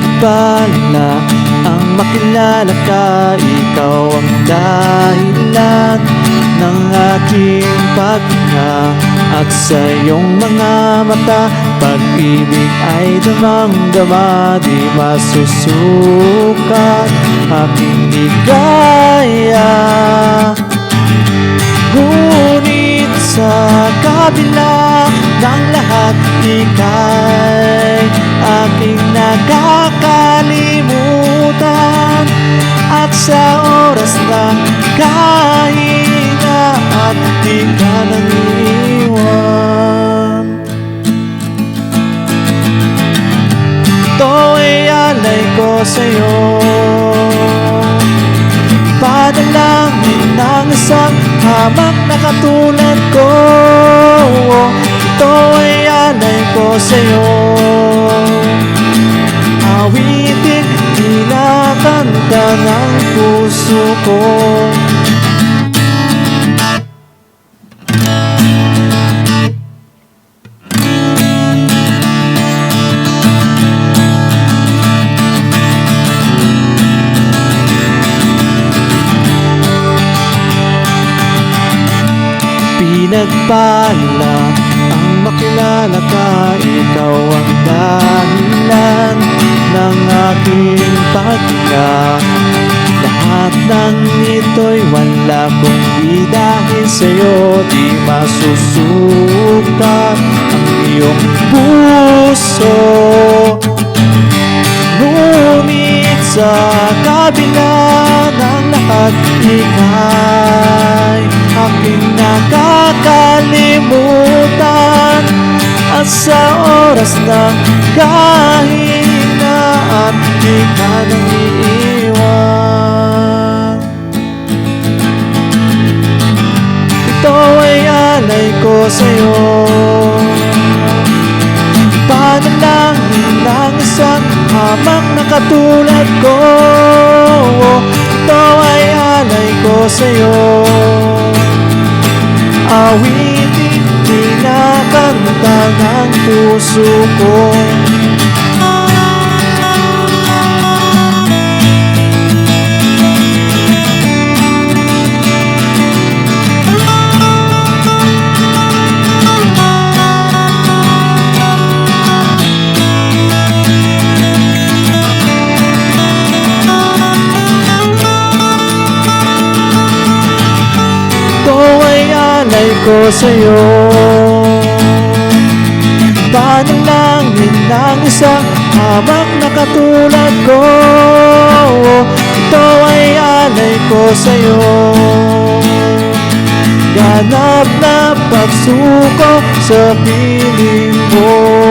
Pinagpala ang makilala ka, ikaw ang dahilan ng aking paghinga. At sa iyong mga mata, pag-ibig ay damang-dama, di masusukat aking ligaya. Ngunit sa kabila ng lahat, ika'y aking nakakalimutan. At sa oras ng kahinga at di ka nang iiwan, ito ay alay ko sa'yo. Panalangin ng isang hamak na katulad ko, ito ay alay ko sa'yo. Awitin, kinakanta ng puso ko. Pinagpala ang makilala ka, ikaw ang dahilan ng aking paghinga. Lahat ng ito'y wala kundi dahil sa'yo, di masusukat ang iyong puso. Ngunit sa kabila ng lahat, ika'y aking nakakalimutan. At sa oras ng kahinaan, di ka nang iiwan. Ito ay alay ko sa'yo. Panalangin ng isang hamak na katulad ko, ito ay alay ko sa'yo. Awitin, kinakanta ng puso ko. Alay ko sa'yo. Panalangin ng isang hamak na katulad ko, ito ay alay ko sa'yo. Ganap na pagsuko sa piling mo.